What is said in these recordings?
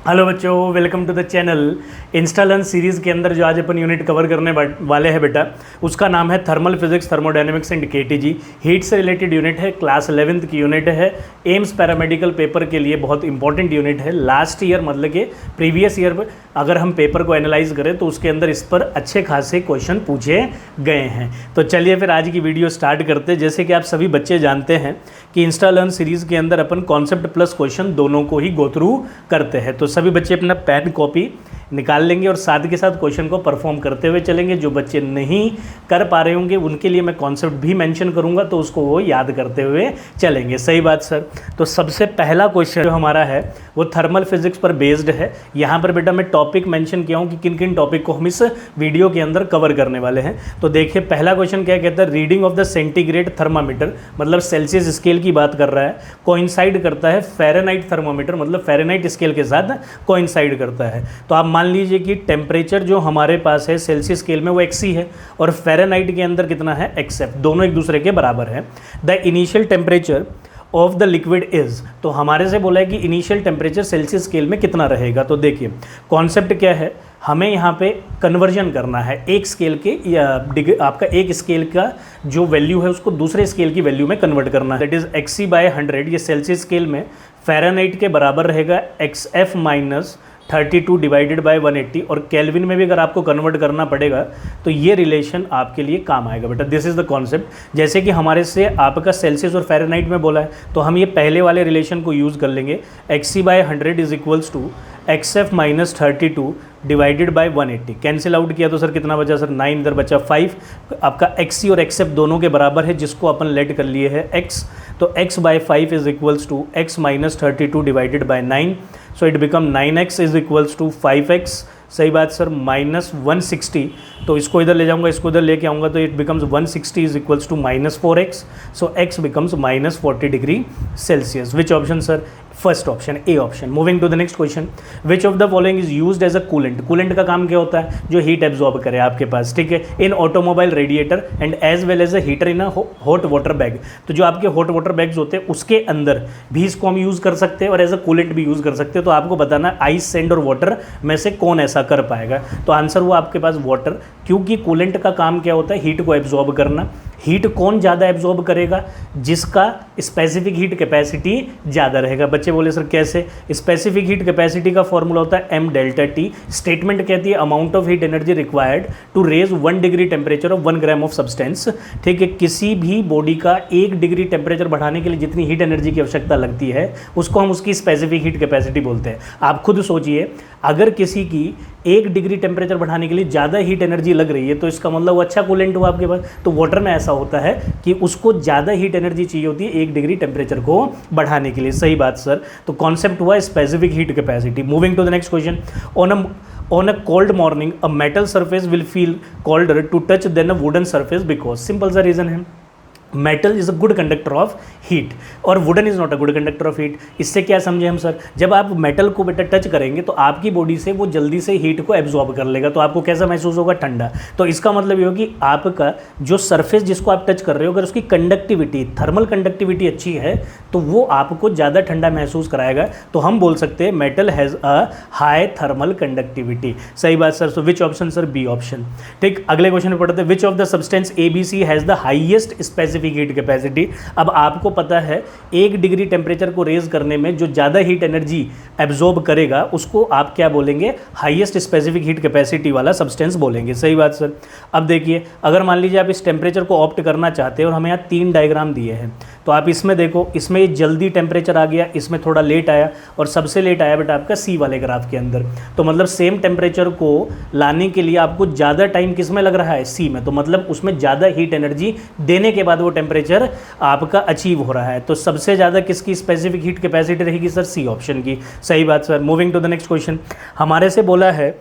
Hello बच्चों, welcome to the channel. Insta Learn series के अंदर जो आज अपन यूनिट कवर करने वाले हैं बेटा, उसका नाम है thermal physics, thermodynamics and KTG. Heat से रिलेटेड यूनिट है, क्लास 11th की यूनिट है। एम्स पैरामेडिकल पेपर के लिए बहुत इंपॉर्टेंट यूनिट है। लास्ट ईयर मतलब कि प्रीवियस ईयर अगर हम पेपर को एनालाइज करें तो उसके अंदर इस पर अच्छे खासे क्वेश्चन पूछे गए हैं। तो चलिए फिर आज की वीडियो स्टार्ट करते हैं। जैसे कि आप सभी बच्चे जानते हैं कि इंस्टा लर्न सीरीज़ के अंदर अपन कॉन्सेप्ट प्लस क्वेश्चन दोनों को ही गो थ्रू करते हैं। तो सभी बच्चे अपना पेन कॉपी निकाल लेंगे और साथ के साथ क्वेश्चन को परफॉर्म करते हुए चलेंगे। जो बच्चे नहीं कर पा रहे होंगे उनके लिए मैं कॉन्सेप्ट भी मेंशन करूंगा, तो उसको वो याद करते हुए चलेंगे। सही बात सर। तो सबसे पहला क्वेश्चन जो हमारा है वो थर्मल फिजिक्स पर बेस्ड है। यहाँ पर बेटा मैं टॉपिक मेंशन किया हूँ कि किन किन टॉपिक को हम इस वीडियो के अंदर कवर करने वाले हैं। तो देखिए पहला क्वेश्चन क्या कहता है, reading of the centigrade thermometer, मतलब सेल्सियस स्केल की बात कर रहा है, कोइंसाइड करता है फ़ारेनहाइट थर्मामीटर, मतलब फ़ारेनहाइट स्केल के साथ कोइंसाइड करता है। तो आप मान लीजिए कि टेम्परेचर जो हमारे पास है सेल्सियस स्केल में वो XC है और फ़ारेनहाइट के अंदर कितना है XF, दोनों एक दूसरे के बराबर है। The initial temperature of the liquid is, तो हमारे से बोला है कि इनिशियल टेम्परेचर सेल्सियस स्केल में कितना रहेगा। तो देखिए कॉन्सेप्ट क्या है, हमें यहाँ पे कन्वर्जन करना है एक स्केल के या आपका एक स्केल का जो वैल्यू है उसको दूसरे स्केल की वैल्यू में कन्वर्ट करना है। दैट इज XC/100, ये सेल्सियस स्केल में फ़ारेनहाइट के बराबर रहेगा XF माइनस 32 डिवाइडेड बाय 180, और केल्विन में भी अगर आपको कन्वर्ट करना पड़ेगा तो ये रिलेशन आपके लिए काम आएगा बेटा। This is the concept. जैसे कि हमारे से आपका सेल्सियस और फ़ारेनहाइट में बोला है तो हम ये पहले वाले रिलेशन को यूज़ कर लेंगे। XC/100 is equals to XF minus 32 divided by 180। Cancel out किया तो सर कितना बचा सर 9, इधर बचा 5। आपका XC और XF दोनों के बराबर है, जिसको अपन लेट कर लिए है X। तो X/5 is equals to X minus 32 divided by 9। So it become 9X is equals to 5X। सही बात सर। माइनस 160, तो इसको इधर ले जाऊंगा, इसको इधर लेके आऊँगा, तो it becomes 160 is equals to minus 4X। So X becomes minus 40 degree Celsius. Which option sir? First option, A option. Moving to the next question, which of the following is used as a coolant. Coolant का काम क्या होता है? जो heat absorb करे आपके पास, ठीक है, in automobile radiator and as well as a heater in a hot water bag. तो जो आपके हॉट वाटर बैग्स होते हैं उसके अंदर भी इसको हम यूज़ कर सकते हैं और एज अ कूलेंट भी यूज़ कर सकते हैं। तो आपको बताना आइस, सैंड और वाटर में से कौन ऐसा कर पाएगा। तो आंसर हुआ आपके पास वाटर, क्योंकि कूलेंट का काम क्या होता है? हीट को एब्जॉर्ब करना। हीट कौन ज़्यादा एब्जॉर्ब करेगा? जिसका स्पेसिफिक हीट कैपेसिटी ज़्यादा रहेगा। बच्चे बोले सर कैसे? स्पेसिफिक हीट कैपेसिटी का फॉर्मूला होता है m डेल्टा टी। स्टेटमेंट कहती है amount of heat energy required to raise 1 degree temperature of 1 gram of substance. ठीक है, किसी भी बॉडी का 1 डिग्री टेम्परेचर बढ़ाने के लिए जितनी हीट एनर्जी की आवश्यकता लगती है उसको हम उसकी स्पेसिफिक हीट कैपेसिटी बोलते हैं। आप खुद सोचिए, अगर किसी की 1 डिग्री टेम्परेचर बढ़ाने के लिए ज़्यादा हीट एनर्जी लग रही है तो इसका मतलब वो अच्छा कूलेंट हुआ आपके पास। तो वाटर में ऐसा होता है कि उसको ज़्यादा हीट एनर्जी चाहिए होती है 1 डिग्री टेम्परेचर को बढ़ाने के लिए। सही बात सर। तो कॉन्सेप्ट हुआ specific heat capacity. Moving to the next question, on a cold morning a metal surface will feel colder to touch than a wooden surface because, simple सा रीज़न है, metal is a good conductor of heat और wooden is not a good conductor of heat. इससे क्या समझे हम sir? जब आप metal को बेटा टच करेंगे तो आपकी बॉडी से वो जल्दी से हीट को एब्जॉर्ब कर लेगा, तो आपको कैसा महसूस होगा? ठंडा। तो इसका मतलब ये हो कि आपका जो सरफेस जिसको आप टच कर रहे हो अगर उसकी कंडक्टिविटी, थर्मल कंडक्टिविटी अच्छी है तो वो आपको ज़्यादा ठंडा महसूस कराएगा। तो हम बोल सकते हैं metal has a high thermal conductivity. सही बात sir. So which option sir? B option. ठीक, अगले क्वेश्चन में पढ़ते हैं, which of the substance ABC has the highest specific heat capacity. अब आपको पता है 1 डिग्री टेम्परेचर को रेज करने में जो ज़्यादा हीट एनर्जी एब्जॉर्ब करेगा उसको आप क्या बोलेंगे? हाईएस्ट स्पेसिफिक हीट कैपेसिटी वाला सब्सटेंस बोलेंगे। सही बात सर। अब देखिए, अगर मान लीजिए आप इस टेम्परेचर को ऑप्ट करना चाहते हैं और हमें यहाँ 3 डायग्राम दिए हैं, तो आप इसमें देखो, इसमें जल्दी टेम्परेचर आ गया, इसमें थोड़ा लेट आया और सबसे लेट आया बेटा आपका C वाले ग्राफ के अंदर। तो मतलब सेम टेम्परेचर को लाने के लिए आपको ज़्यादा टाइम किस में लग रहा है? C में। तो मतलब उसमें ज़्यादा हीट एनर्जी देने के बाद वो टेम्परेचर आपका अचीव हो रहा है। तो सबसे ज़्यादा किसकी स्पेसिफिक हीट कैपेसिटी रहेगी सर? C ऑप्शन की। सही बात sir. Moving to the next question, हमारे से बोला है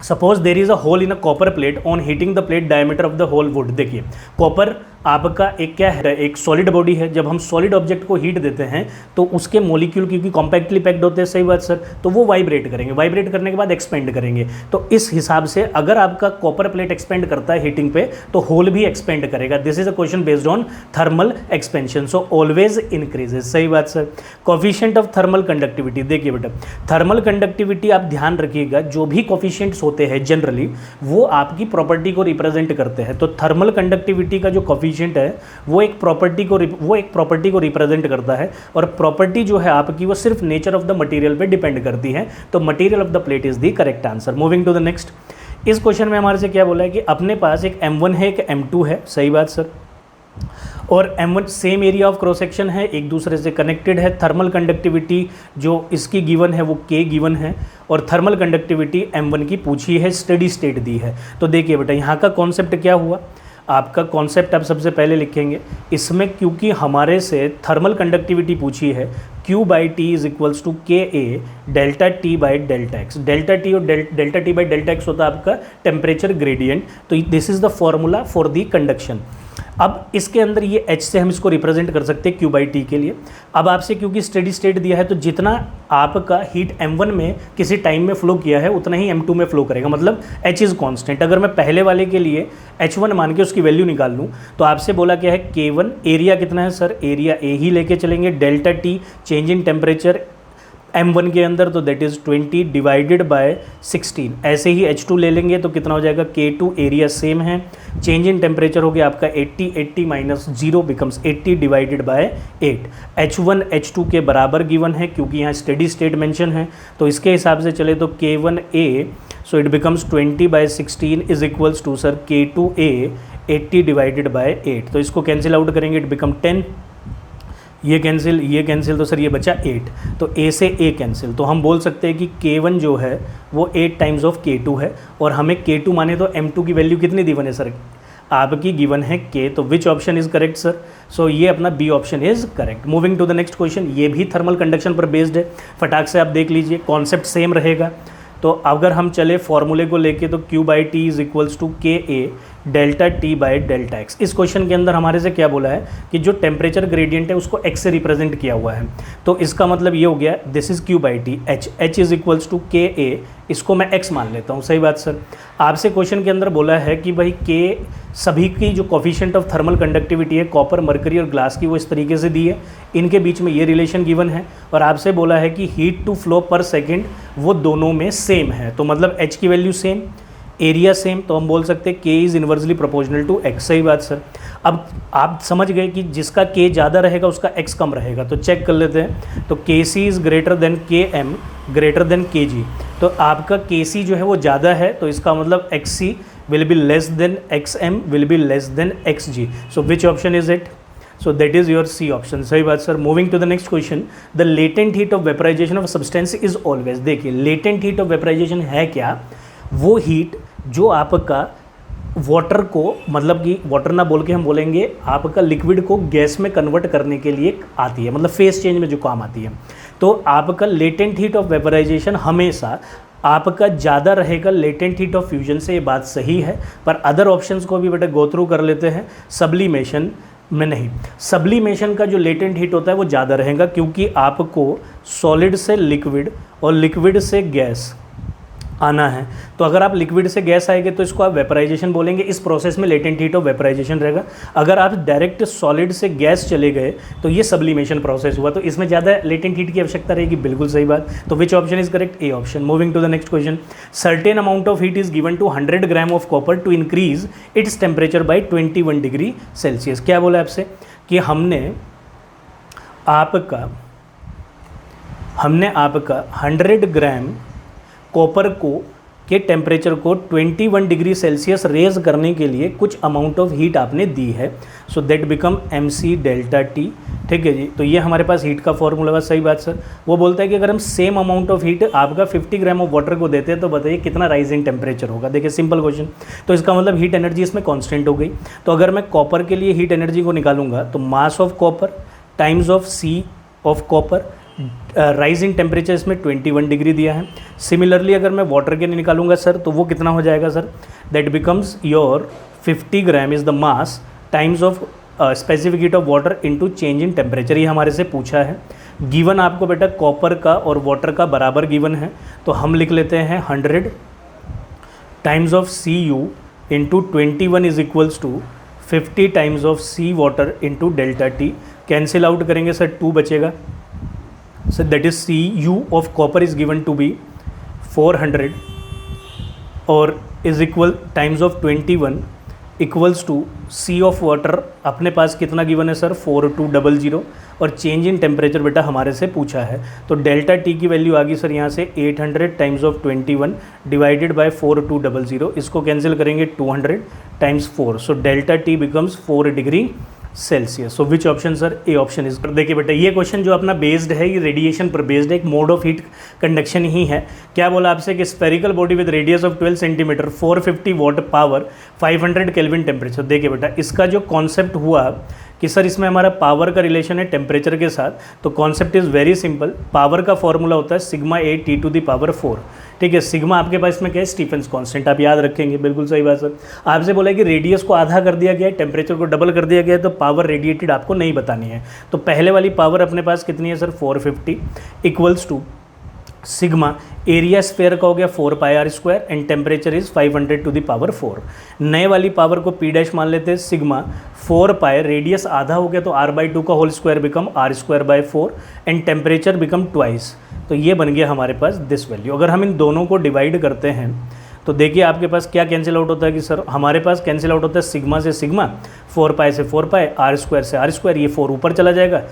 suppose there is a hole in a copper plate on heating the plate diameter of the hole would. देखिए कॉपर आपका एक क्या है, एक सॉलिड बॉडी है। जब हम सॉलिड ऑब्जेक्ट को हीट देते हैं तो उसके मॉलिक्यूल क्योंकि कॉम्पैक्टली पैक्ड होते हैं, सही बात सर, तो वो वाइब्रेट करेंगे, वाइब्रेट करने के बाद एक्सपेंड करेंगे। तो इस हिसाब से अगर आपका कॉपर प्लेट एक्सपेंड करता है हीटिंग पे तो होल भी एक्सपेंड करेगा। This is a question based on thermal expansion, so always increases, सही बात sir. Coefficient of thermal conductivity, देखिए बेटा थर्मल कंडक्टिविटी आप ध्यान रखिएगा, जो भी कोफिशिएंट्स होते हैं जनरली वो आपकी प्रॉपर्टी को रिप्रेजेंट करते हैं। तो थर्मल कंडक्टिविटी का जो कोफिशिएंट है वो एक प्रॉपर्टी को रिप्रेजेंट करता है, और प्रॉपर्टी जो है आपकी वो सिर्फ नेचर ऑफ द मटेरियल पे डिपेंड करती है। तो material of the plate is the correct answer. Moving to the next, इस क्वेश्चन में हमारे से क्या बोला है कि अपने पास एक M1 है, एक M2 है, सही बात सर, और M1 same area of cross section है, एक दूसरे से कनेक्टेड है। थर्मल कंडक्टिविटी जो इसकी गिवन है वो K गिवन है, और थर्मल कंडक्टिविटी M1 की पूछी है, स्टेडी स्टेट दी है। तो देखिए बेटा यहाँ का कॉन्सेप्ट क्या हुआ, आपका कॉन्सेप्ट आप सबसे पहले लिखेंगे इसमें, क्योंकि हमारे से थर्मल कंडक्टिविटी पूछी है Q/T is equals to KA delta T by delta x. Delta T और delta T by delta x होता है आपका टेम्परेचर ग्रेडियंट। तो this is the formula for the conduction. अब इसके अंदर ये H से हम इसको रिप्रेजेंट कर सकते हैं Q/T के लिए। अब आपसे क्योंकि स्टेडी स्टेट दिया है तो जितना आपका हीट M1 में किसी टाइम में फ्लो किया है उतना ही M2 में फ्लो करेगा, मतलब H इज़ कांस्टेंट। अगर मैं पहले वाले के लिए H1 मान के उसकी वैल्यू निकाल लूँ तो आपसे बोला क्या है K1, एरिया कितना है सर, एरिया A ही लेके चलेंगे, delta T change in temperature M1 के अंदर, तो दैट इज़ 20 डिवाइडेड बाय 16। ऐसे ही H2 ले लेंगे तो कितना हो जाएगा K2, एरिया सेम है, चेंज इन टेम्परेचर हो गया आपका 80 minus 0 becomes 80 divided by 8। H1 H2 के बराबर गिवन है क्योंकि यहाँ स्टेडी स्टेट मेंशन है, तो इसके हिसाब से चले तो K1A so it becomes 20 by 16 is equals to sir K2A 80 divided by 8। तो इसको कैंसिल आउट करेंगे, इट बिकम 10, ये कैंसिल तो सर ये बचा 8, तो A से A कैंसिल। तो हम बोल सकते हैं कि K1 जो है वो 8 टाइम्स ऑफ K2 है, और हमें K2 माने तो M2 की वैल्यू कितनी गिवन है सर, आपकी गिवन है K। तो which option is correct sir, so ये अपना B option is correct. Moving to the next question, ये भी थर्मल कंडक्शन पर बेस्ड है, फटाक से आप देख लीजिए, कॉन्सेप्ट सेम रहेगा। तो अगर हम चले फॉर्मूले को लेके तो Q/T is equals to KA delta T by delta x. इस क्वेश्चन के अंदर हमारे से क्या बोला है कि जो टेम्परेचर ग्रेडियंट है उसको x से रिप्रेजेंट किया हुआ है, तो इसका मतलब ये हो गया this is Q/T, H is equals to KA, इसको मैं x मान लेता हूँ, सही बात सर। आपसे क्वेश्चन के अंदर बोला है कि भाई K सभी की जो कोफिशिएंट ऑफ थर्मल कंडक्टिविटी है कॉपर, मरकरी और ग्लास की, वो इस तरीके से दी है, इनके बीच में ये रिलेशन गिवन है, और आपसे बोला है कि हीट टू फ्लो पर सेकेंड वो दोनों में सेम है, तो मतलब H की वैल्यू सेम, एरिया सेम, तो हम बोल सकते हैं K is inversely proportional to X, सही बात सर। अब आप समझ गए कि जिसका K ज़्यादा रहेगा उसका X कम रहेगा, तो चेक कर लेते हैं। तो KC is greater than KM greater than KG, तो आपका KC जो है वो ज़्यादा है, तो इसका मतलब XC will be less than XM will be less than XG, so which option is it, so that is your C option, सही बात sir. Moving to the next question, the latent heat of vaporisation of substance is always. देखिए latent heat of vaporisation है क्या, वो heat जो आपका water को, मतलब कि वाटर ना बोल के हम बोलेंगे आपका लिक्विड को गैस में कन्वर्ट करने के लिए आती है, मतलब फेस चेंज में जो काम आती है। तो आपका लेटेंट हीट ऑफ वेपराइजेशन हमेशा आपका ज़्यादा रहेगा लेटेंट हीट ऑफ फ्यूजन से, ये बात सही है, पर अदर ऑप्शंस को भी बेटा गो थ्रू कर लेते हैं। सब्लिमेशन में नहीं, सब्लिमेशन का जो लेटेंट हीट होता है वो ज़्यादा रहेगा, क्योंकि आपको सॉलिड से लिक्विड और लिक्विड से गैस आना है, तो अगर आप लिक्विड से गैस आएंगे तो इसको आप वेपराइजेशन बोलेंगे, इस प्रोसेस में लेटेंट हीट ऑफ वेपराइजेशन रहेगा। अगर आप डायरेक्ट सॉलिड से गैस चले गए तो ये सब्लिमेशन प्रोसेस हुआ, तो इसमें ज़्यादा लेटेंट हीट की आवश्यकता रहेगी, बिल्कुल सही बात। तो which option is correct, A option. Moving to the next question, certain amount of heat is given to 100 gram of copper to increase its temperature by 21 degree Celsius. क्या बोला आपसे कि हमने आपका 100 ग्राम कॉपर को के टेम्परेचर को 21 degree Celsius raise करने के लिए कुछ अमाउंट ऑफ हीट आपने दी है, so that become MC delta T, ठीक है जी। तो ये हमारे पास हीट का फॉर्मूला है, सही बात सर। वो बोलता है कि अगर हम सेम अमाउंट ऑफ हीट आपका 50 ग्राम ऑफ वाटर को देते हैं तो बताइए कितना राइजिंग टेम्परेचर होगा। देखिए सिंपल क्वेश्चन, तो इसका मतलब हीट एनर्जी इसमें कॉन्स्टेंट हो गई। तो अगर मैं कॉपर के लिए हीट एनर्जी को निकालूंगा तो mass of copper times of C of copper, rising temperature इसमें 21 डिग्री दिया है। सिमिलरली अगर मैं वाटर के लिए निकालूंगा सर तो वो कितना हो जाएगा sir, that becomes your 50 gram is the mass times of specific heat of water into change in temperature, ये हमारे से पूछा है। गिवन आपको बेटा कॉपर का और वाटर का बराबर गिवन है, तो हम लिख लेते हैं 100 times of Cu into 21 is equals to 50 times of C water into delta T. Cancel out करेंगे सर 2 बचेगा। Sir that is Cu of copper is given to be 400 और is equal times of 21 equals to C of water अपने पास कितना given है sir 4200 और change in temperature बेटा हमारे से पूछा है। तो डेल्टा टी की वैल्यू आ गई सर यहाँ से 800 टाइम्स ऑफ 21 डिवाइडेड बाय 4200, इसको कैंसिल करेंगे 200 times 4, so delta T becomes 4 degree Celsius. So which option sir, A option is. देखिए बेटा ये क्वेश्चन जो अपना बेस्ड है ये रेडिएशन पर बेस्ड है, एक मोड ऑफ हीट कंडक्शन ही है। क्या बोला आपसे कि spherical body with radius of 12 centimetre 450 watt power 500 kelvin temperature. देखिए बेटा इसका जो कॉन्सेप्ट हुआ कि सर इसमें हमारा पावर का रिलेशन है टेम्परेचर के साथ, तो concept is very simple. Power का फॉर्मूला होता है sigma A T to the power 4, ठीक है। सिग्मा आपके पास इसमें क्या है, स्टीफेंस कांस्टेंट, आप याद रखेंगे, बिल्कुल सही बात सर। आपसे बोला है कि रेडियस को आधा कर दिया गया है, टेम्परेचर को डबल कर दिया गया है, तो पावर रेडिएटेड आपको नहीं बतानी है। तो पहले वाली पावर अपने पास कितनी है sir 450 equals to sigma area sphere का हो गया 4 pi r square and temperature is 500 to the power 4। नए वाली पावर को पी डैश मान लेते हैं, सिग्मा 4 पाई रेडियस आधा हो गया तो r/2 का whole square become r²/4 and temperature become twice. तो ये बन गया हमारे पास दिस वैल्यू। अगर हम इन दोनों को डिवाइड करते हैं तो देखिए आपके पास क्या कैंसिल आउट होता है कि सर हमारे पास कैंसिल आउट होता है सिग्मा से सिग्मा, 4 पाई से 4 पाई, r² से r², ये 4 ऊपर चला जाएगा,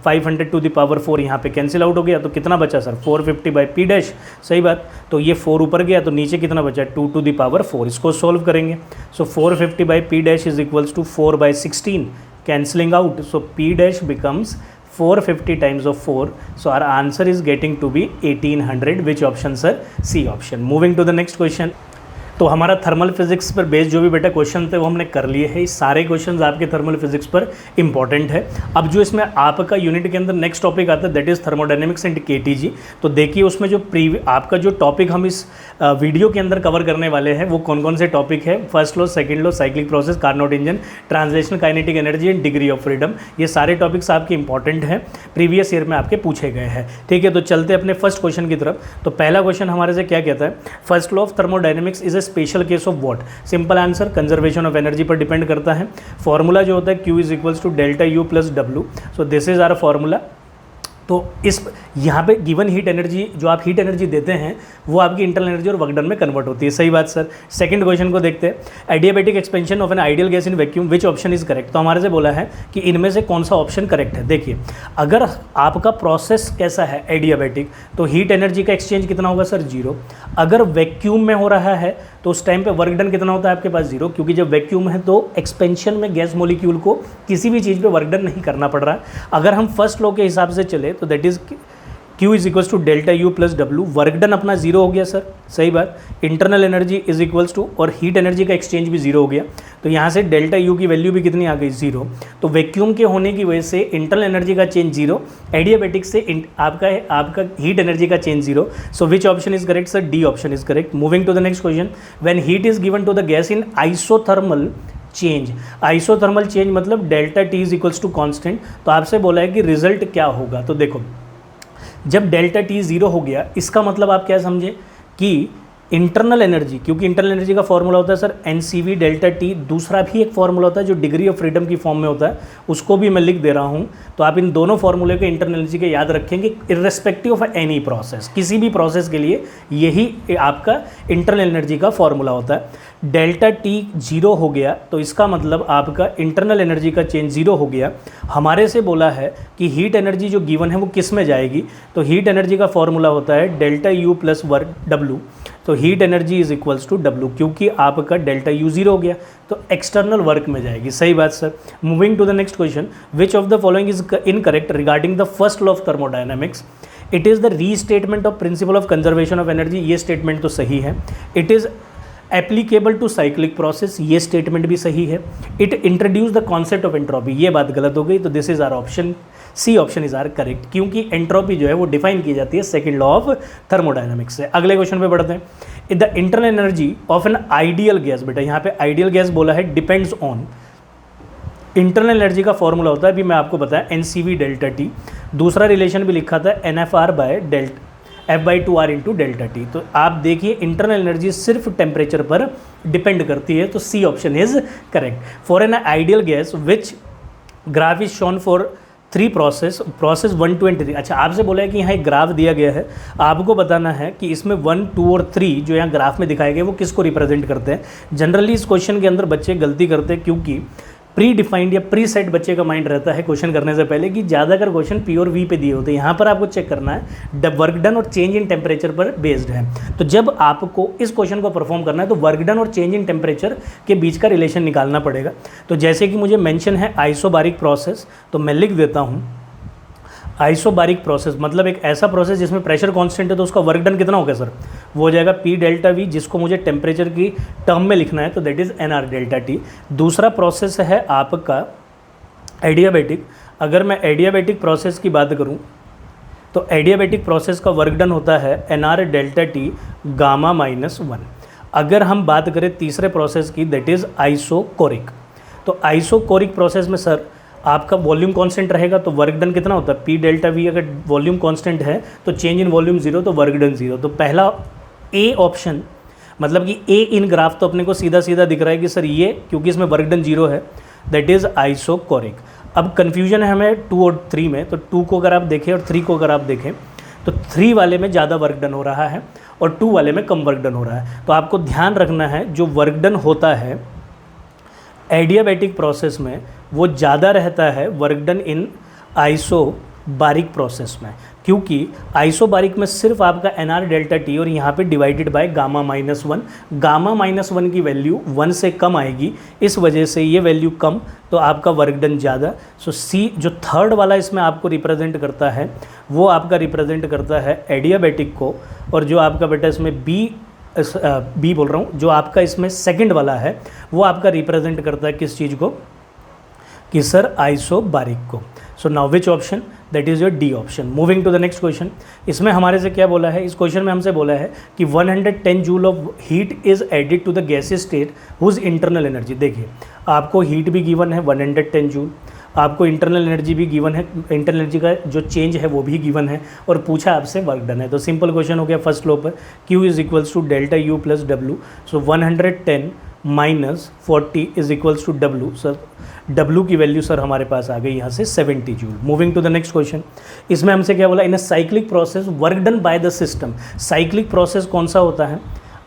500 टू द पावर 4 यहाँ पे कैंसिल आउट हो गया, तो कितना बचा सर 450 बाई पी डैश, सही बात। तो ये 4 ऊपर गया तो नीचे कितना बचा 2 टू द पावर 4, इसको सॉल्व करेंगे। So 450 by P dash is equals to 4/16 cancelling out, so P dash becomes 450 times of 4, so our answer is getting to be 1800, which option sir, C option। Moving to the next question। तो हमारा thermal physics पर based जो भी बेटा question थे वो हमने कर लिए हैं। सारे क्वेश्चंस आपके थर्मल फिजिक्स पर इंपॉर्टेंट है। अब जो इसमें आपका यूनिट के अंदर नेक्स्ट टॉपिक आता है that is thermodynamics and KTG. तो देखिए उसमें जो आपका जो टॉपिक हम इस वीडियो के अंदर कवर करने वाले हैं वो कौन कौन से टॉपिक है, first law, second law, cyclic process, Carnot engine, translational kinetic energy and degree of freedom. ये सारे टॉपिक्स आपके इंपॉर्टेंट हैं, प्रीवियस ईयर में आपके पूछे गए हैं, ठीक है। तो चलते अपने फर्स्ट क्वेश्चन की तरफ। तो पहला क्वेश्चन हमारे से क्या कहता है, first law of thermodynamics is a special case of what. Simple answer, conservation of energy पर डिपेंड करता है। फॉर्मूला जो होता है Q is equals to delta U plus W, so this is our formula. तो इस यहाँ पे गिवन हीट एनर्जी जो आप हीट एनर्जी देते हैं वो आपकी इंटरनल एनर्जी और वर्क डन में कन्वर्ट होती है, सही बात सर। सेकंड क्वेश्चन को देखते हैं, adiabatic expansion of an ideal gas in vacuum, which option is correct. तो हमारे से बोला है कि इनमें से कौन सा ऑप्शन करेक्ट है। देखिए अगर आपका प्रोसेस कैसा है एडियाबैटिक, तो हीट एनर्जी का एक्सचेंज कितना होगा सर 0। अगर वैक्यूम में हो रहा है तो उस टाइम पे वर्क डन कितना होता है आपके पास 0, क्योंकि जब वैक्यूम है तो एक्सपेंशन में गैस मॉलिक्यूल को किसी भी चीज़ पे वर्क डन नहीं करना पड़ रहा है। अगर हम फर्स्ट लॉ के हिसाब से चले तो that is Q is equals to delta U plus W, work done अपना 0 हो गया सर, सही बात। Internal energy is equals to, और हीट एनर्जी का एक्सचेंज भी 0 हो गया, तो यहाँ से डेल्टा U की वैल्यू भी कितनी आ गई 0। तो वैक्यूम के होने की वजह से इंटरनल एनर्जी का चेंज 0, एडियाबैटिक से आपका हीट एनर्जी का change 0। So which option is correct sir, D option is correct. Moving to the next question, when heat is given to the gas in isothermal change, isothermal change मतलब delta T is equals to constant. तो आपसे बोला है कि result क्या होगा। तो देखो जब डेल्टा T 0 हो गया इसका मतलब आप क्या समझे कि इंटरनल एनर्जी, क्योंकि इंटरनल एनर्जी का फॉर्मूला होता है सर NCV डेल्टा T, दूसरा भी एक फॉर्मूला होता है जो डिग्री ऑफ फ्रीडम की फॉर्म में होता है, उसको भी मैं लिख दे रहा हूँ। तो आप इन दोनों फॉर्मूले के इंटरनल एनर्जी के याद रखेंगे इर्रेस्पेक्टिव ऑफ एनी प्रोसेस, किसी भी प्रोसेस के लिए यही आपका इंटरनल एनर्जी का फॉर्मूला होता है। डेल्टा T 0 हो गया तो इसका मतलब आपका इंटरनल एनर्जी का चेंज 0 हो गया। हमारे से बोला है कि हीट एनर्जी जो गिवन है वो किस में जाएगी, तो हीट एनर्जी का फॉर्मूला होता है delta U plus work W। तो heat energy is equals to W, क्योंकि आपका डेल्टा U 0 हो गया तो एक्सटर्नल वर्क में जाएगी, सही बात sir. Moving to the next question, which of the following is incorrect regarding the first law of thermodynamics. It is the restatement of principle of conservation of energy, ये statement तो सही है। It is applicable to cyclic process, ये statement भी सही है। It introduce the concept of entropy, ये बात गलत हो गई, तो this is our option, C option is our correct, क्योंकि एंट्रोपी जो है वो डिफाइन की जाती है सेकंड लॉ ऑफ थर्मोडायनामिक्स से। अगले क्वेश्चन पे बढ़ते हैं, the internal energy of an ideal gas, बेटा यहाँ पे आइडियल गैस बोला है डिपेंड्स ऑन, इंटरनल एनर्जी का फॉर्मूला होता है, अभी मैं आपको बताया NCV डेल्टा टी। दूसरा रिलेशन भी लिखा था NFR by F/2R into delta T. तो आप देखिए इंटरनल एनर्जी सिर्फ टेम्परेचर पर डिपेंड करती है, तो C option is correct. For an ideal gas which graph is shown for 3 process 123। अच्छा, आपसे बोला है कि यहाँ एक ग्राफ दिया गया है, आपको बताना है कि इसमें 1, 2 और 3 जो यहाँ ग्राफ में दिखाए गए वो किसको रिप्रेजेंट करते हैं। जनरली इस क्वेश्चन के अंदर बच्चे गलती करते हैं, क्योंकि प्री डिफाइंड या प्री सेट बच्चे का माइंड रहता है क्वेश्चन करने से पहले कि ज़्यादातर क्वेश्चन पी और वी पे दिए होते हैं। यहाँ पर आपको चेक करना है वर्क डन और चेंज इन टेम्परेचर पर बेस्ड है। तो जब आपको इस क्वेश्चन को परफॉर्म करना है तो वर्क डन और चेंज इन टेम्परेचर के बीच का रिलेशन निकालना पड़ेगा। तो जैसे कि मुझे मेंशन है आइसोबारिक प्रोसेस, तो मैं लिख देता हूँ आइसोबारिक प्रोसेस मतलब एक ऐसा प्रोसेस जिसमें प्रेशर कांस्टेंट है, तो उसका वर्क डन कितना होगा सर, वो हो जाएगा P डेल्टा V, जिसको मुझे टेम्परेचर की टर्म में लिखना है, तो that is NR delta T। दूसरा प्रोसेस है आपका एडियाबैटिक। अगर मैं एडियाबैटिक प्रोसेस की बात करूं तो एडियाबैटिक प्रोसेस का वर्क डन होता है NR डेल्टा T गामा -1। अगर हम बात करें तीसरे प्रोसेस की, दैट इज़ आइसोकोरिक। तो आइसोकोरिक प्रोसेस में सर आपका वॉल्यूम कांस्टेंट रहेगा, तो वर्क डन कितना होता है P डेल्टा V। अगर वॉल्यूम कांस्टेंट है तो चेंज इन वॉल्यूम 0, तो वर्क डन 0। तो पहला ए ऑप्शन मतलब कि ए इन ग्राफ तो अपने को सीधा सीधा दिख रहा है कि सर ये, क्योंकि इसमें वर्क डन 0 है, दैट इज़ आइसोकोरिक। अब कन्फ्यूजन है हमें 2 और 3 में, तो 2 को अगर आप देखें और 3 को अगर आप देखें तो 3 वाले में ज़्यादा वर्क डन हो रहा है और 2 वाले में कम वर्क डन हो रहा है। तो आपको ध्यान रखना है जो वर्क डन होता है एडियाबैटिक प्रोसेस में वो ज़्यादा रहता है work done in isobaric process में, क्योंकि आइसोबारिक में सिर्फ आपका NR डेल्टा T और यहाँ पे डिवाइडेड बाय गामा -1। गामा -1 की वैल्यू 1 से कम आएगी, इस वजह से ये वैल्यू कम, तो आपका वर्क डन ज़्यादा। सो सी जो थर्ड वाला इसमें आपको रिप्रेजेंट करता है वो आपका रिप्रेजेंट करता है एडियाबैटिक को, और जो आपका बेटा इसमें बी बोल रहा हूँ, जो आपका इसमें सेकंड वाला है वो आपका रिप्रेजेंट करता है किस चीज़ को, कि सर आइसोबारिक को। So now which option, that is your D option. Moving to the next question. इसमें हमारे से क्या बोला है, इस क्वेश्चन में हमसे बोला है कि 110 joule of heat is added to the gaseous state whose internal energy. देखिए आपको हीट भी गिवन है 110 जूल, आपको इंटरनल एनर्जी भी गिवन है, इंटरनल एनर्जी का जो चेंज है वो भी गिवन है, और पूछा आपसे वर्क डन है। तो सिंपल क्वेश्चन हो गया फर्स्ट लो पर, Q is equals to delta U plus W। So 110 minus 40 is equals to W। Sir W की वैल्यू सर हमारे पास आ गई यहाँ से 70 joule. Moving to the next question. इसमें हमसे क्या बोला, in a cyclic process work done by the system. Cyclic process कौन सा होता है,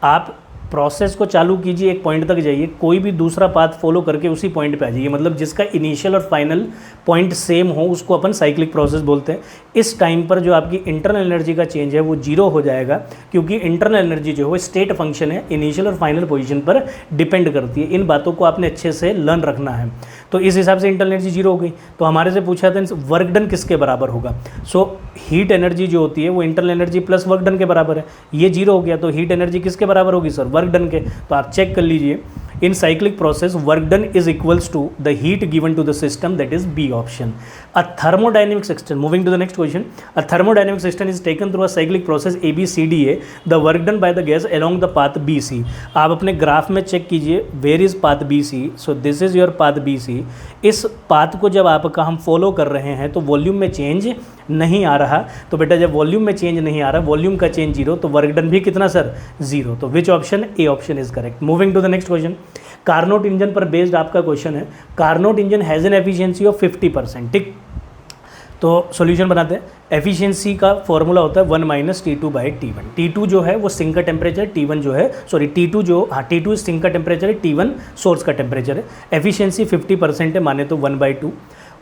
आप प्रोसेस को चालू कीजिए, एक पॉइंट तक जाइए, कोई भी दूसरा पाथ फॉलो करके उसी पॉइंट पे आ जाइए, मतलब जिसका इनिशियल और फाइनल पॉइंट सेम हो उसको अपन साइक्लिक प्रोसेस बोलते हैं। इस टाइम पर जो आपकी इंटरनल एनर्जी का चेंज है वो 0 हो जाएगा, क्योंकि इंटरनल एनर्जी जो है वो स्टेट फंक्शन है, इनिशियल और फाइनल पोजीशन पर डिपेंड करती है। इन बातों को आपने अच्छे से लर्न रखना है। तो इस हिसाब से इंटरनल एनर्जी 0 हो गई। तो हमारे से पूछा था वर्क डन किसके बराबर होगा। सो हीट एनर्जी जो होती है वो internal energy plus work done के बराबर है, ये 0 हो गया, तो हीट एनर्जी किसके बराबर होगी सर, वर्क डन के। तो आप चेक कर लीजिए, in cyclic process work done is equals to the heat given to the system, that is B option. A thermodynamic system, moving to the next question, a thermodynamic system is taken through a cyclic process ABCDA, the work done by the gas along the path BC। आप अपने graph में check कीजिए, where is path BC, so this is your path BC। इस path को जब आपका हम follow कर रहे हैं तो वॉल्यूम में चेंज नहीं आ रहा, तो बेटा जब वॉल्यूम में चेंज नहीं आ रहा, वॉल्यूम का चेंज 0, तो वर्क डन भी कितना सर, 0। तो which option, A option is correct. Moving to the next question. Carnot engine पर बेस्ड आपका क्वेश्चन है। Carnot engine has an efficiency of 50%, ठीक। तो सॉल्यूशन बनाते हैं। एफिशिएंसी का फॉर्मूला होता है 1 माइनस T2/T1। T2 जो है वो सिंक का टेम्परेचर, T1 जो है T2 जो T2 सिंक का टेम्परेचर है, T1 सोर्स का टेम्परेचर है। एफिशिएंसी 50% है, माने तो 1/2।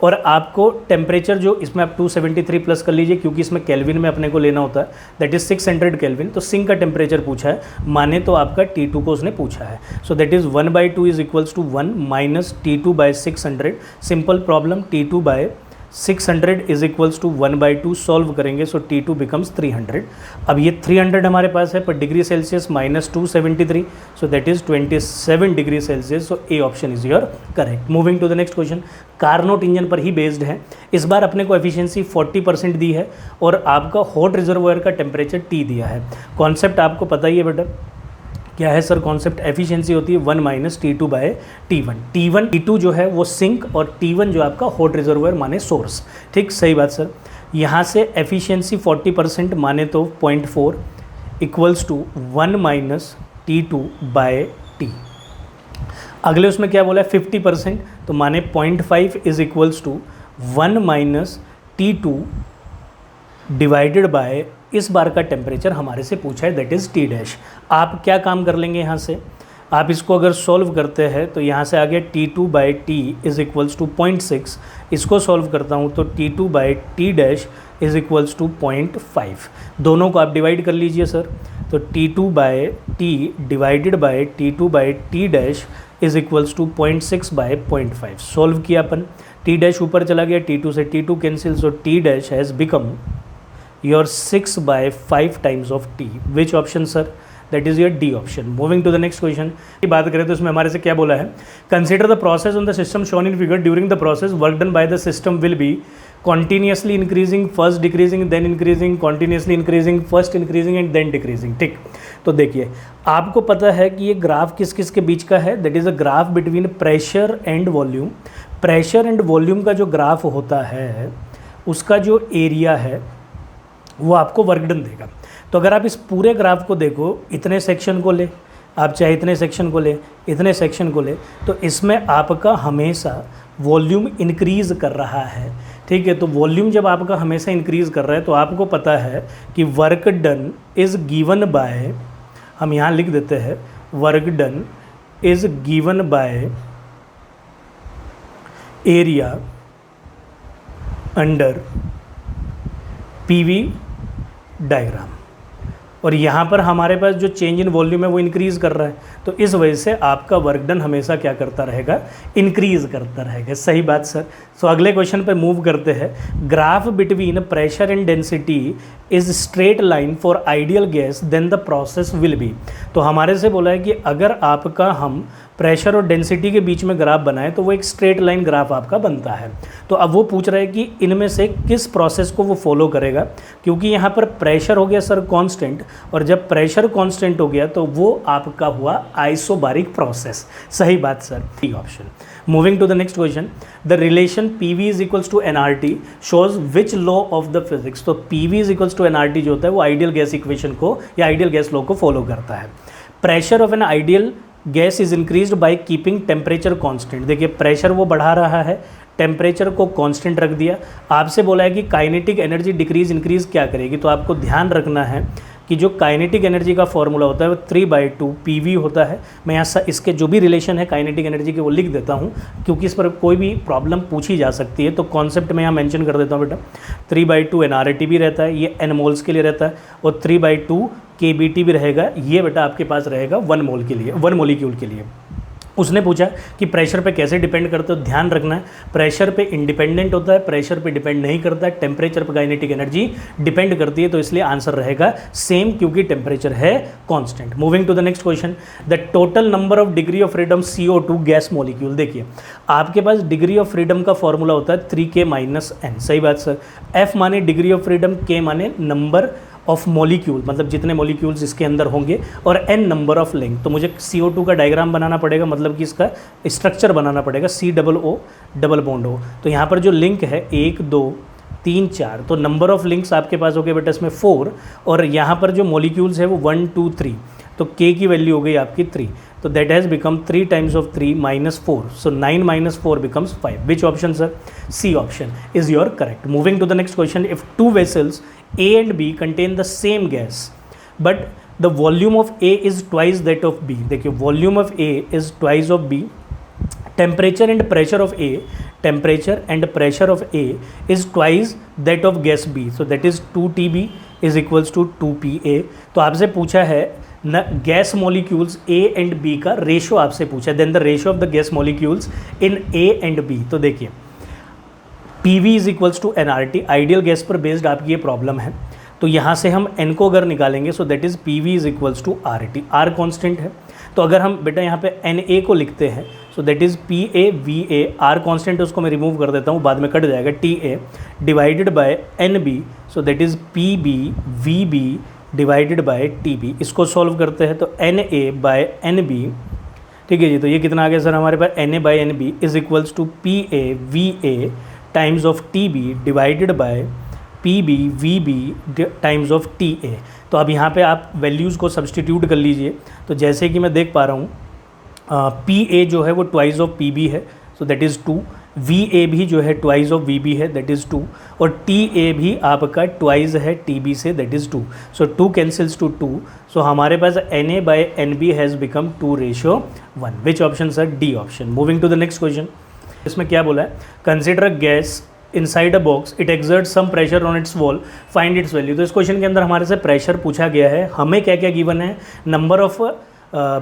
और आपको टेम्परेचर जो इसमें आप 273 प्लस कर लीजिए, क्योंकि इसमें केल्विन में अपने को लेना होता है, दैट इज 600 केल्विन। तो सिंक का टेम्परेचर पूछा है, माने तो आपका T2 को उसने पूछा है। So that is 1/2 is equals to 1 minus T2/600। Simple problem, T2/600 is equals to 1/2 solve करेंगे, सो T2 बिकम्स 300। अब ये 300 हमारे पास है पर degree Celsius minus 273, so that is 27 degree Celsius. So A option is your correct. Moving to the next question. Carnot engine पर ही based है। इस बार अपने को एफिशिएंसी 40% दी है और आपका हॉट रिजर्वायर का टेम्परेचर T दिया है। कॉन्सेप्ट आपको पता ही है बेटा, क्या है सर कॉन्सेप्ट? एफिशिएंसी होती है 1 minus T2 bye T1। T2 जो है वो सिंक और T1 जो आपका हॉट रिजर्वायर माने सोर्स। ठीक, सही बात सर। यहाँ से एफिशिएंसी 40% माने तो 0.4 equals to 1 minus T2 by T। अगले उसमें क्या बोला है 50%, तो माने 0.5 is equals to 1 minus T2 divided by इस बार का टेम्परेचर हमारे से पूछा है दैट इज़ T डैश। आप क्या काम कर लेंगे यहाँ से, आप इसको अगर सॉल्व करते हैं तो यहाँ से आ गया T2 by T is equals to 0.6। इसको सॉल्व करता हूँ तो T2 by T dash is equals to 0.5। दोनों को आप डिवाइड कर लीजिए सर, तो T2 by T divided by T2 by T dash is equals to 0.6 by 0.5। Solve किया अपन, T डैश ऊपर चला गया, T2 से T2 cancel, so T dash has become your 6 by 5 times of T। Which option sir? That is your D option. Moving to the next question की बात करें तो इसमें हमारे से क्या बोला है, consider the process on the system shown in figure during the process work done by the system will be continuously increasing, first decreasing, then increasing, continuously increasing, first increasing and then decreasing. ठीक, तो देखिए आपको पता है कि ये graph किस किस के बीच का है, that is a graph between pressure and volume. Pressure and volume का जो ग्राफ होता है उसका जो एरिया है वो आपको वर्क डन देगा। तो अगर आप इस पूरे ग्राफ को देखो, इतने सेक्शन को ले, आप चाहे इतने सेक्शन को ले, इतने सेक्शन को ले, तो इसमें आपका हमेशा वॉल्यूम इंक्रीज़ कर रहा है। ठीक है, तो वॉल्यूम जब आपका हमेशा इंक्रीज़ कर रहा है तो आपको पता है कि work done is given by, हम यहाँ लिख देते हैं work done is given by area under PV diagram. और यहाँ पर हमारे पास जो चेंज इन वॉल्यूम है वो इंक्रीज़ कर रहा है, तो इस वजह से आपका वर्क डन हमेशा क्या करता रहेगा, इंक्रीज़ करता रहेगा। सही बात सर। सो अगले क्वेश्चन पर मूव करते हैं। Graph between pressure and density is straight line for ideal gas then the process will be. तो हमारे से बोला है कि अगर आपका हम प्रेशर और डेंसिटी के बीच में ग्राफ बनाए तो वो एक स्ट्रेट लाइन ग्राफ आपका बनता है। तो अब वो पूछ रहा है कि इनमें से किस प्रोसेस को वो फॉलो करेगा, क्योंकि यहाँ पर प्रेशर हो गया सर कांस्टेंट, और जब प्रेशर कांस्टेंट हो गया तो वो आपका हुआ आइसोबारिक प्रोसेस। सही बात sir, D option. Moving to the next question, the relation PV is equals to NRT shows which law of the physics. तो PV is equals to NRT जो होता है वो आइडियल गैस इक्वेशन को या ideal gas law को follow करता है। Pressure of an ideal gas is increased by keeping temperature constant. देखिए प्रेशर वो बढ़ा रहा है, टेम्परेचर को कांस्टेंट रख दिया। आपसे बोला है कि काइनेटिक एनर्जी डिक्रीज इंक्रीज क्या करेगी, तो आपको ध्यान रखना है कि जो काइनेटिक एनर्जी का फॉर्मूला होता है वो 3/2 PV होता है। मैं यहाँ इसके जो भी रिलेशन है काइनेटिक एनर्जी के वो लिख देता हूँ, क्योंकि इस पर कोई भी प्रॉब्लम पूछी जा सकती है। तो कॉन्सेप्ट मैं यहाँ मेंशन कर देता हूँ बेटा, 3/2 nRT भी रहता है, ये n मोल्स के लिए रहता है, और 3/2 kBT भी रहेगा, ये बेटा आपके पास रहेगा 1 मोल के लिए, 1 मोलिक्यूल के लिए। उसने पूछा कि प्रेशर पे कैसे डिपेंड करते हो, ध्यान रखना है प्रेशर पे इंडिपेंडेंट होता है, प्रेशर पे डिपेंड नहीं करता है, टेम्परेचर पे काइनेटिक एनर्जी डिपेंड करती है, तो इसलिए आंसर रहेगा सेम, क्योंकि टेम्परेचर है constant. Moving to the next question, the total number of degree of freedom CO2 gas molecule. देखिए आपके पास डिग्री ऑफ फ्रीडम का फॉर्मूला होता है 3K - n। सही बात सर। F माने डिग्री ऑफ फ्रीडम, K माने नंबर ऑफ मॉलिक्यूल, मतलब जितने मॉलिक्यूल्स इसके अंदर होंगे, और n नंबर ऑफ लेंथ। तो मुझे CO2 का डायग्राम बनाना पड़ेगा, मतलब कि इसका स्ट्रक्चर बनाना पड़ेगा, COO डबल बॉन्ड हो। तो यहाँ पर जो लिंक है 1 2 3 4, तो नंबर ऑफ लिंक्स आपके पास हो गए बेटा इसमें 4, और यहाँ पर जो मॉलिक्यूल्स है वो 1 2 3, तो K की वैल्यू हो गई आपकी 3, तो that has become 3 times of 3 -4, so 9 - 4 becomes 5। Which option sir? C option is your correct. Moving to the next question, if 2 vessels A and B contain the same gas but the volume of A is twice that of B। देखिए volume of A is twice of B, temperature and pressure of A is twice that of gas B, so that is 2TB is equals to 2PA। तो आपसे पूछा है न gas molecules A and B का ratio आपसे पूछा है, then the ratio of the gas molecules in A and B। तो देखिए PV is equals to nRT, ideal gas पर बेस्ड आपकी ये प्रॉब्लम है, तो यहाँ से हम n को अगर निकालेंगे so that is PV is equals to RT, R constant है। तो अगर हम बेटा यहाँ पे NA को लिखते हैं सो that is PA, R constant उसको मैं रिमूव कर देता हूँ, बाद में कट जाएगा, TA divided by NB, so that is PB divided by T B. इसको सॉल्व करते हैं तो N A by N B, ठीक है जी। तो ये कितना आ गया सर हमारे पास, N A by N B is equals to P A V A times of T B divided by P B V B times of T A. तो अब यहाँ पे आप वैल्यूज़ को सब्सटीट्यूट कर लीजिए। तो जैसे कि मैं देख पा रहा हूँ पी ए जो है वो ट्वाइस ऑफ पी बी है, so that is 2। V A भी जो है ट्वाइस ऑफ वी बी है, दैट इज़ 2। और टी ए भी आपका ट्वाइस है टी बी से, that is 2। So 2 cancels to 2। So हमारे पास N A by N B has become 2:1। Which option sir, D option. Moving to the next question. इसमें क्या बोला है, consider gas inside a box, it exert some pressure on its wall, find its value. तो इस question के अंदर हमारे से प्रेशर पूछा गया है, हमें क्या क्या गिवन है, number of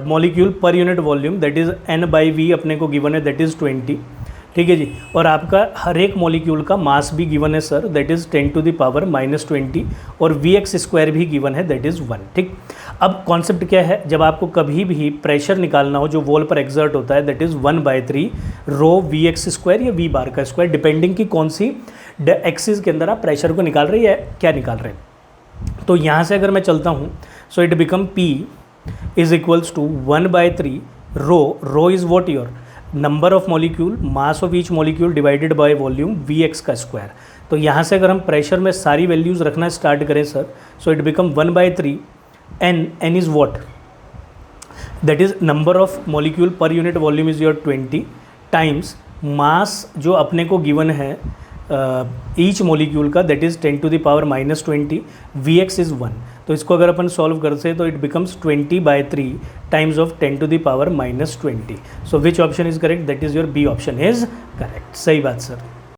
molecule per unit volume that is N by V अपने को गिवन है, दैट इज़ 20, ठीक है जी। और आपका हर एक मॉलिक्यूल का मास भी गिवन है सर, दैट इज़ 10⁻⁻20, और वी एक्स स्क्वायर भी गिवन है, दैट इज़ 1, ठीक। अब कॉन्सेप्ट क्या है, जब आपको कभी भी प्रेशर निकालना हो जो वॉल पर एक्सर्ट होता है, that is 1/3 rho V X square या वी बार का स्क्वायर, डिपेंडिंग कि कौन सी एक्सिस के अंदर आप प्रेशर को निकाल रहे हैं या क्या निकाल रहे हैं। तो यहाँ से अगर मैं चलता हूँ, so it become P is equals to 1/3 rho is what your number of molecule, mass of each molecule divided by volume V X का स्क्वायर। तो यहाँ से अगर हम प्रेशर में सारी वैल्यूज़ रखना स्टार्ट करें sir, so it become 1/3 N is what, that is number of molecule per unit volume is your 20 times mass जो अपने को गिवन है ईच मॉलिक्यूल का, that is 10⁻⁻20, V X is 1। तो इसको अगर अपन सॉल्व करते हैं तो it becomes 20/3 times of 10⁻⁻20। So which option is correct, that is your B option is correct. सही बात सर।